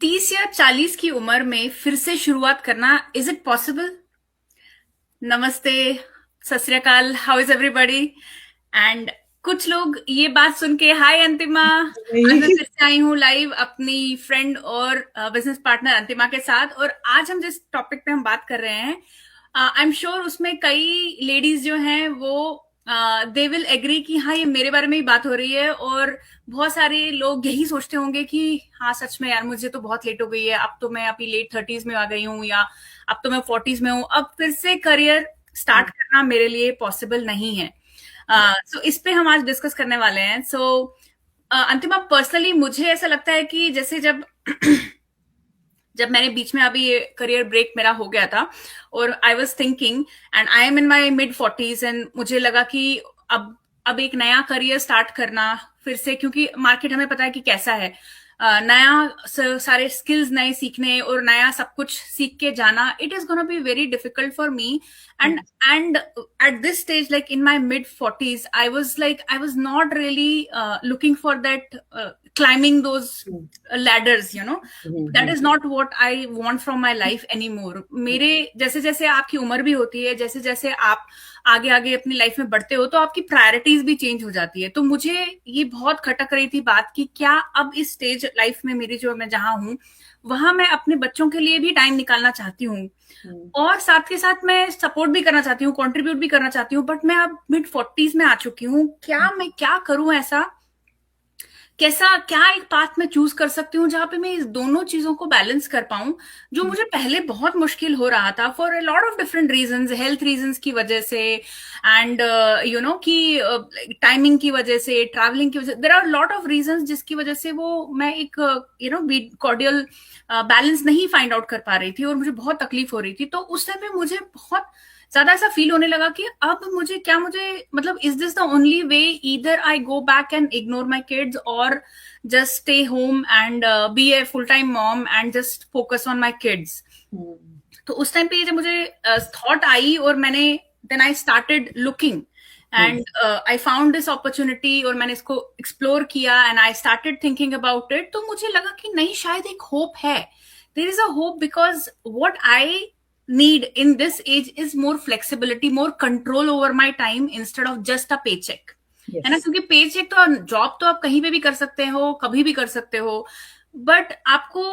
30 या 40 की उम्र में फिर से शुरुआत करना, इज इट पॉसिबल? नमस्ते, सत श्री अकाल, हाउ इज एवरीबॉडी? एंड कुछ लोग ये बात सुन के, हाय अंतिमा, आज मैं फिर से आई हूँ लाइव अपनी फ्रेंड और बिजनेस पार्टनर अंतिमा के साथ। और आज हम जिस टॉपिक पे हम बात कर रहे हैं, आई एम श्योर उसमें कई लेडीज जो हैं वो दे विल एग्री कि हाँ, ये मेरे बारे में ही बात हो रही है। और बहुत सारे लोग यही सोचते होंगे कि हाँ सच में यार, मुझे तो बहुत लेट हो गई है, अब तो मैं अभी लेट 30s में आ गई हूँ, या अब तो मैं 40s में हूँ, अब फिर से करियर स्टार्ट करना मेरे लिए पॉसिबल नहीं है। सो इस पे हम आज डिस्कस करने वाले हैं। सो अंतिमा, पर्सनली मुझे ऐसा लगता है कि जैसे जब जब मैंने बीच में अभी ये करियर ब्रेक मेरा हो गया था और I was thinking and I am in my mid-40s and मुझे लगा कि अब एक नया करियर स्टार्ट करना फिर से, क्योंकि मार्केट हमें पता है कि कैसा है, नया सारे स्किल्स नए सीखने और नया सब कुछ सीख के जाना, it is gonna be very difficult for me. and at this stage, like in my mid-40s, I was not really looking for that climbing those ladders, that is not what I want from my life anymore. मेरे जैसे जैसे आपकी उम्र भी होती है, जैसे जैसे आप आगे आगे अपनी लाइफ में बढ़ते हो, तो आपकी प्रायोरिटीज भी चेंज हो जाती है। तो मुझे ये बहुत खटक रही थी बात कि क्या अब इस स्टेज लाइफ में मेरी, जो मैं जहां हूं वहां मैं अपने बच्चों के लिए भी टाइम निकालना चाहती हूँ, और साथ के साथ मैं सपोर्ट भी करना चाहती हूँ, कंट्रीब्यूट भी करना चाहती हूँ, बट मैं अब mid-40s में आ चुकी हूँ। मैं क्या करूं ऐसा, क्या एक पाथ में चूज कर सकती हूँ जहां पे मैं इस दोनों चीजों को बैलेंस कर पाऊं, जो मुझे पहले बहुत मुश्किल हो रहा था for a lot of different reasons, health reasons की वजह से, एंड कि टाइमिंग की वजह से, ट्रैवलिंग की वजह से, there are lot of reasons जिसकी वजह से वो मैं एक कॉर्डियल बैलेंस नहीं फाइंड आउट कर पा रही थी और मुझे बहुत तकलीफ हो रही थी। तो उस टाइम पे मुझे बहुत ज्यादा ऐसा फील होने लगा कि अब मुझे मतलब, is this the only way, either I go back and ignore my kids और just stay home and be a full time mom and just focus on my kids. तो उस टाइम पे जब मुझे थॉट आई और मैंने then I started looking and I found this opportunity, और मैंने इसको एक्सप्लोर किया and I started thinking about it. तो मुझे लगा कि नहीं, शायद एक होप है, there is a hope, because what I need in this age is more flexibility, more control over my time instead of just a paycheck. है ना, क्योंकि पेचेक तो, जॉब तो आप कहीं पे भी कर सकते हो, कभी भी कर सकते हो, बट आपको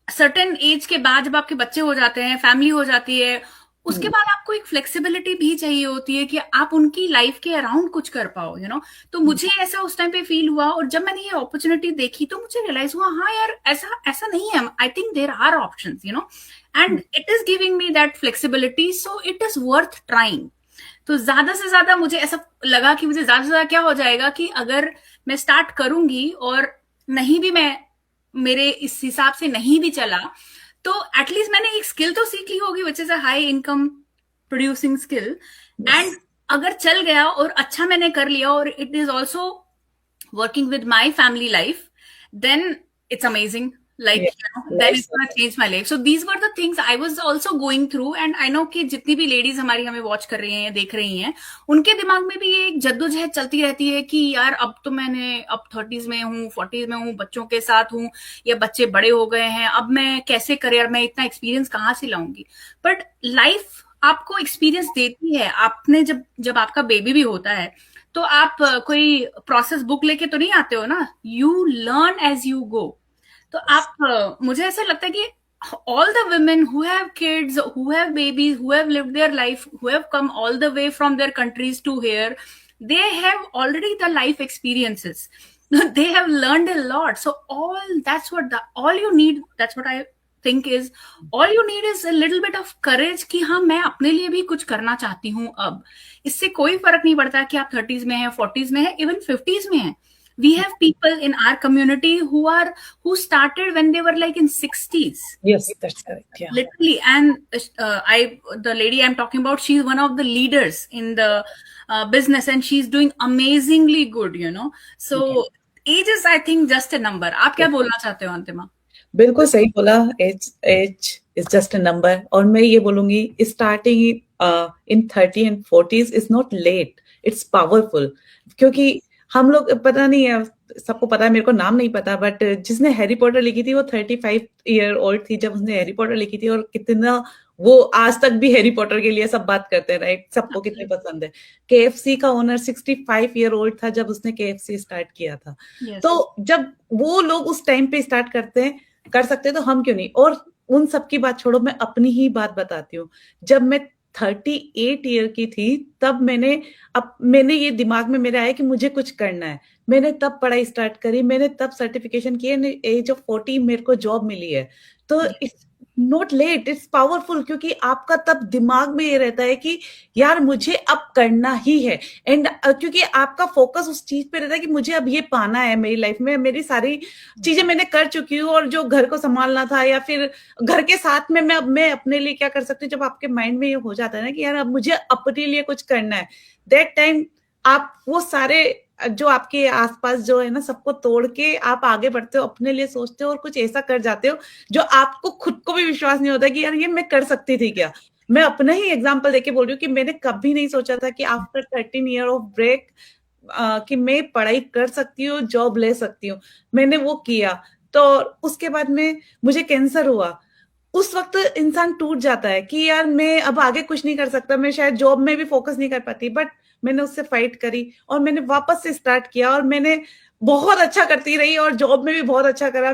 सर्टेन एज के बाद, जब आपके बच्चे हो जाते हैं, फैमिली हो जाती है, उसके बाद आपको एक फ्लेक्सिबिलिटी भी चाहिए होती है कि आप उनकी लाइफ के अराउंड कुछ कर पाओ, तो मुझे ऐसा उस टाइम पे फील हुआ। और जब मैंने ये अपॉर्चुनिटी देखी तो मुझे रियलाइज हुआ, हाँ यार, ऐसा ऐसा नहीं है, I think there are options, and it is giving me that flexibility, so it is worth trying. तो ज्यादा से ज्यादा मुझे ऐसा लगा कि मुझे ज्यादा से ज्यादा क्या हो जाएगा कि अगर मैं स्टार्ट करूंगी और नहीं भी, मैं मेरे इस हिसाब से नहीं भी चला, तो एटलीस्ट मैंने एक स्किल तो सीख ली होगी, which is a high income producing skill. And अगर चल गया और अच्छा मैंने कर लिया, और it is also working with my family life, then it's amazing. Like, that is going to change my life. So these were the things I was also going through, and I know कि जितनी भी ladies हमारी हमें watch कर रही हैं, देख रही हैं, उनके दिमाग में भी ये एक जद्दोजहद चलती रहती है कि यार, अब तो मैंने अब 30s में हूँ, 40s में हूँ, बच्चों के साथ हूँ, या बच्चे बड़े हो गए हैं, अब मैं कैसे करियर में इतना एक्सपीरियंस कहाँ से लाऊंगी? बट लाइफ आपको एक्सपीरियंस देती है। आपने जब आपका बेबी भी होता है, तो आप कोई प्रोसेस बुक लेके तो नहीं आते हो ना, you learn as you go. तो आप, मुझे ऐसा लगता है कि all the women who have kids, who have babies, who have lived their life, who have come all the way from their countries to here, they have already the life experiences. They have learned a lot. So all you need, that's what I think is, all you need is a little bit of courage कि हाँ, मैं अपने लिए भी कुछ करना चाहती हूँ अब। इससे कोई फर्क नहीं पड़ता कि आप 30s में हैं, 40s में हैं, even 50s में हैं। We have people in our community who started when they were like in 60s. Yes, that's correct. Yeah, literally. And the lady I'm talking about, she's one of the leaders in the business, and she's doing amazingly good. So age is, I think, just a number. आप क्या बोलना चाहते हो अंतिमा? बिल्कुल सही बोला, age is just a number. और मैं ये बोलूंगी, starting in 30 and 40s is not late, it's powerful. क्योंकि हम लोग, पता नहीं है, सबको पता है, मेरे को नाम नहीं पता, बट जिसने हैरी पॉटर लिखी थी वो 35 ईयर ओल्ड थी जब उसने हैरी पॉटर लिखी थी, और कितना वो आज तक भी हैरी पॉटर के लिए सब बात करते हैं, राइट? सबको कितने पसंद है। केएफसी का ओनर 65 ईयर ओल्ड था जब उसने केएफसी स्टार्ट किया था। Yes. तो जब वो लोग उस टाइम पे स्टार्ट कर सकते हैं, तो हम क्यों नहीं? और उन सब की बात छोड़ो, मैं अपनी ही बात बताती हूँ। जब मैं 38 ईयर की थी, तब मैंने ये दिमाग में मेरे आया कि मुझे कुछ करना है। मैंने तब पढ़ाई स्टार्ट करी, मैंने तब सर्टिफिकेशन किए, एज ऑफ 40 मेरे को जॉब मिली है। तो it's not late, it's powerful, क्योंकि आपका तब दिमाग में ये रहता है कि यार मुझे अब करना ही है। एंड क्योंकि आपका फोकस उस चीज पे रहता है कि मुझे अब ये पाना है मेरी लाइफ में। मेरी सारी चीजें मैंने कर चुकी हूँ, और जो घर को संभालना था, या फिर घर के साथ में मैं अपने लिए क्या कर सकती हूँ, जब आपके माइंड में ये हो जाता है ना कि यार अब मुझे अपने लिए कुछ करना है, दैट टाइम आप वो सारे जो आपके आसपास जो है ना, सबको तोड़ के आप आगे बढ़ते हो, अपने लिए सोचते हो, और कुछ ऐसा कर जाते हो जो आपको खुद को भी विश्वास नहीं होता कि यार ये मैं कर सकती थी क्या। मैं अपना ही एग्जांपल देके बोल रही हूँ कि मैंने कभी नहीं सोचा था कि आफ्टर 13 ईयर ऑफ ब्रेक कि मैं पढ़ाई कर सकती हूँ, जॉब ले सकती हूँ। मैंने वो किया। तो उसके बाद में मुझे कैंसर हुआ। उस वक्त इंसान टूट जाता है कि यार मैं अब आगे कुछ नहीं कर सकता, मैं शायद जॉब में भी फोकस नहीं कर पाती, बट मैंने उससे फाइट करी और मैंने वापस से स्टार्ट किया, और मैंने बहुत अच्छा करती रही, और जॉब में भी बहुत अच्छा करा।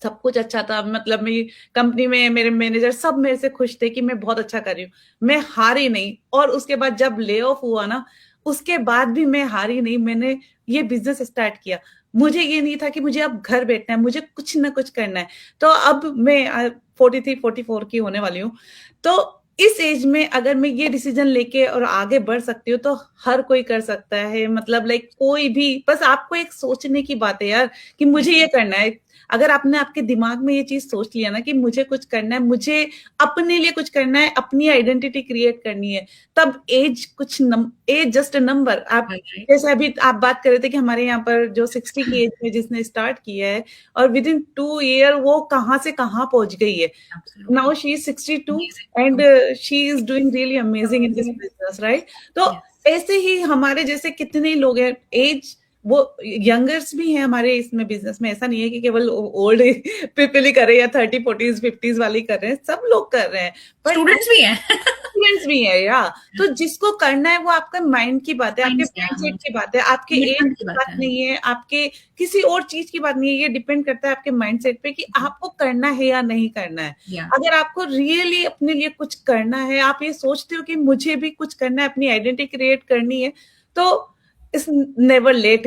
सब कुछ अच्छा था, मतलब मेरी कंपनी में मेरे मैनेजर सब मेरे से खुश थे कि मैं बहुत अच्छा कर रही हूँ। मैं हारी नहीं, और उसके बाद जब ले ऑफ हुआ ना, उसके बाद भी मैं हारी नहीं। मैंने ये बिजनेस स्टार्ट किया। मुझे ये नहीं था कि मुझे अब घर बैठना है, मुझे कुछ ना कुछ करना है। तो अब मैं 43-44 की होने वाली हूँ। तो इस एज में अगर मैं ये डिसीजन लेके और आगे बढ़ सकती हूँ, तो हर कोई कर सकता है। मतलब लाइक कोई भी, बस आपको एक सोचने की बात है यार कि मुझे ये करना है। अगर आपने आपके दिमाग में ये चीज सोच लिया ना कि मुझे कुछ करना है, मुझे अपने लिए कुछ करना है, अपनी आइडेंटिटी क्रिएट करनी है, तब एज जस्ट अ नंबर। आप जैसे अभी आप बात कर रहे थे कि हमारे यहाँ पर जो 60 की एज में जिसने स्टार्ट किया है, और विद इन 2 ईयर वो कहाँ से कहाँ पहुंच गई है। Now she is 62 and she is doing really amazing in this business, right? तो ऐसे ही हमारे जैसे कितने लोग हैं, एज वो यंगर्स भी हैं हमारे इसमें बिजनेस में। ऐसा नहीं है कि केवल ओल्ड पीपल ही कर रहे हैं या 30, 40, 50 वाले कर रहे हैं, सब लोग कर रहे हैं। स्टूडेंट्स भी हैं। स्टूडेंट्स भी है या तो जिसको करना है वो आपका माइंड की बात है, आपके माइंडसेट की बात है, आपके एज की बात नहीं है, आपके किसी और चीज की बात नहीं है। ये डिपेंड करता है आपके माइंडसेट पे कि आपको करना है या नहीं करना है। अगर आपको रियली अपने लिए कुछ करना है, आप ये सोचते हो कि मुझे भी कुछ करना है, अपनी आइडेंटिटी क्रिएट करनी है, तो इट्स नेवर लेट।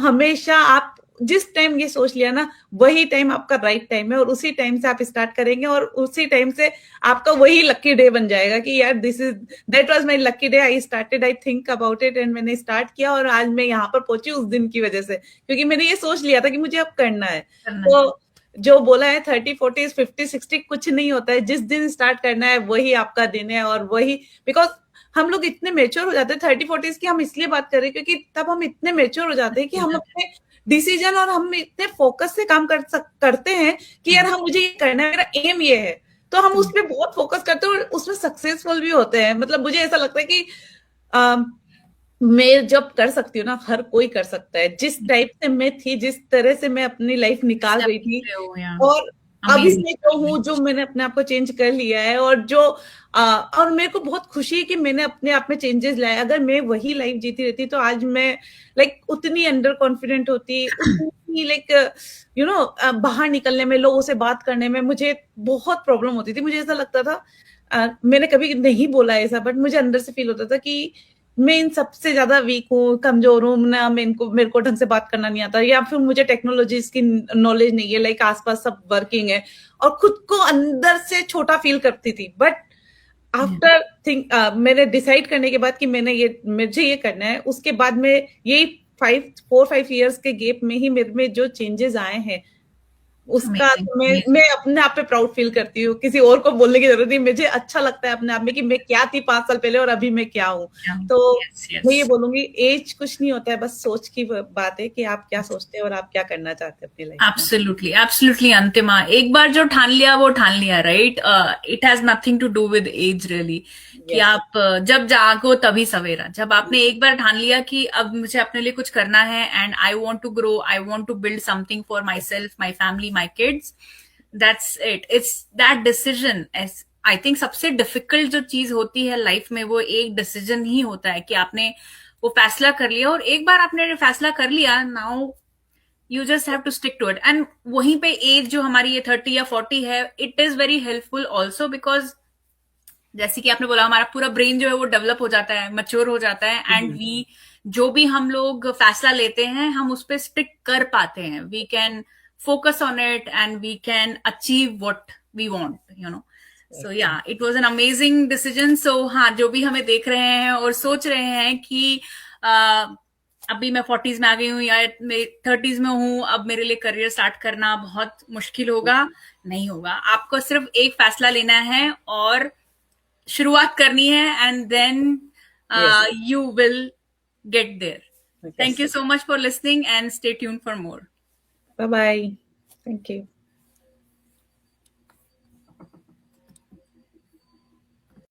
हमेशा आप जिस टाइम ये सोच लिया ना, वही टाइम आपका राइट टाइम है, और उसी टाइम से आप स्टार्ट करेंगे, और उसी टाइम से आपका वही लकी डे बन जाएगा कि यार that was my lucky day. I think about it, and मैंने स्टार्ट किया, और आज मैं यहाँ पर पहुंची उस दिन की वजह से, क्योंकि मैंने ये सोच लिया था कि मुझे अब करना है। तो जो बोला है 30, 40, 50, 60 कुछ नहीं होता है। जिस दिन स्टार्ट करना है वही आपका दिन है, और वही बिकॉज हम लोग इतने मेच्योर हो जाते हैं 30, 40 की। हम इसलिए बात कर रहे हैं क्योंकि तब हम इतने मेच्योर हो जाते हैं कि हम अपने डिसीजन और हम इतने फोकस से काम करते हैं कि यार हम मुझे ये करना है, मेरा एम ये है, तो हम उस पर बहुत फोकस करते हैं, और उसमें सक्सेसफुल भी होते हैं। मतलब मुझे ऐसा लगता है कि मैं जब कर सकती हूँ ना, हर कोई कर सकता है। जिस टाइप से मैं थी, जिस तरह से मैं अपनी लाइफ निकाल रही थी, और अभी मैं जो हूँ, जो मैंने अपने आप को चेंज कर लिया है, और मेरे को बहुत खुशी है कि मैंने अपने आप में चेंजेस लाए। अगर मैं वही लाइफ जीती रहती तो आज मैं लाइक उतनी अंडर कॉन्फिडेंट होती, उतनी लाइक बाहर निकलने में, लोगों से बात करने में मुझे बहुत प्रॉब्लम होती थी। मुझे ऐसा लगता था, मैंने कभी नहीं बोला ऐसा, बट मुझे अंदर से फील होता था कि मैं इन सबसे ज्यादा वीक हूँ, कमजोर हूँ ना, मेरे को ढंग से बात करना नहीं आता, या फिर मुझे टेक्नोलॉजीज की नॉलेज नहीं है। लाइक आसपास सब वर्किंग है, और खुद को अंदर से छोटा फील करती थी। बट आफ्टर मैंने डिसाइड करने के बाद कि मुझे ये करना है, उसके बाद में यही 4-5 इयर्स के गैप में ही मेरे में जो चेंजेस आए हैं, उसका Amazing, तो मैं amazing. मैं अपने आप पे प्राउड फील करती हूँ, किसी और को बोलने की जरूरत नहीं, मुझे अच्छा लगता है अपने आप में कि मैं क्या थी 5 साल पहले और अभी मैं क्या हूँ। Yeah. तो Yes, मैं ये yes. बोलूंगी, एज कुछ नहीं होता है, बस सोच की बात है कि आप क्या सोचते हैं और आप क्या करना चाहते हैं अपनी लाइफ में। एब्सोल्युटली, एब्सोल्युटली अंतिमा, एक बार जो ठान लिया वो ठान लिया, right? It has nothing to do with age really, कि यस। आप जब जागो तभी सवेरा। जब आपने एक बार ठान लिया कि अब मुझे अपने लिए कुछ करना है, and I want to grow, I want to build something for myself, my family, my kids, that's it, it's that decision. I think सबसे डिफिकल्ट जो चीज होती है लाइफ में वो एक डिसीजन ही होता है कि आपने वो फैसला कर लिया, और एक बार आपने फैसला कर लिया, now you just have to stick to it. And वहीं पे एज जो हमारी ये 30 या 40 है, it is very helpful also, because जैसे कि आपने बोला, हमारा पूरा ब्रेन जो है वो डेवलप हो जाता है, मच्योर हो जाता है, एंड वी जो भी हम लोग फैसला लेते हैं हम उस पर स्टिक कर पाते हैं, we can focus on it and we can achieve what we want, you know. So yeah, it was an amazing decision. So हाँ, जो भी हमें देख रहे हैं और सोच रहे हैं कि अभी मैं 40s में आ गई हूँ या मैं 30s में हूँ, अब मेरे लिए करियर स्टार्ट करना बहुत मुश्किल होगा, नहीं होगा। आपको सिर्फ एक फैसला लेना है और शुरुआत करनी है, and then Yes. You will get there. Okay. Thank you so much for listening and stay tuned for more. Bye bye. Thank you.